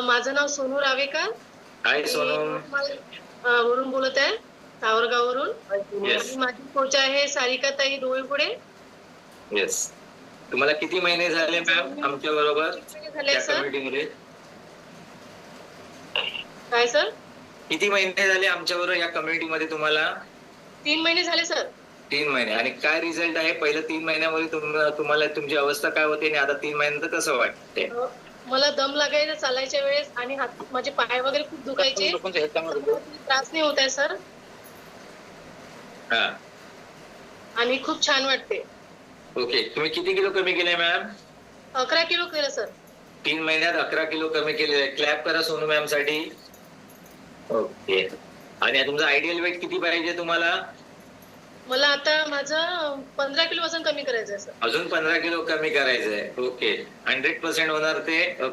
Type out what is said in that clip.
माझं नाव सोनू रावेकर. हाय मी सोनू. वरून बोलत आहे, सावरगाववरून. येस आणि माझी कोच आहे सारिकाताई डोळीपुडे. येस. तुम्हाला किती महिने झाले मॅम आमच्या बरोबर झाले त्या सर? कमिटीमध्ये? काय सर? किती महिने झाले आमच्या बरोबर या कमिटीमध्ये तुम्हाला? 3 महिने झाले सर. 3 महिने. आणि काय रिझल्ट आहे पहिल्या 3 महिन्यामध्ये तुम्हाला तुमची अवस्था काय होती आणि आता 3 महिन्यानंतर कसं वाटते? मला दम लागायचा चालायच्या वेळेस आणि माझे पाय वगैरे खूप दुखायचे. त्रास नाही होत आहे सर. हा. आणि खूप छान वाटते. ओके. तुम्ही किती किलो कमी केले मॅम? 11 किलो केलं सर. 3 महिन्यात 11 किलो कमी केले. क्लॅप करा सोनू मॅम साठी. ओके. आणि तुमचं आयडियल वेट किती पाहिजे तुम्हाला? मला आता माझं 15 किलो वजन कमी करायचं आहे सर. अजून 15 किलो कमी करायचंय. ओके. 100% होणार ते.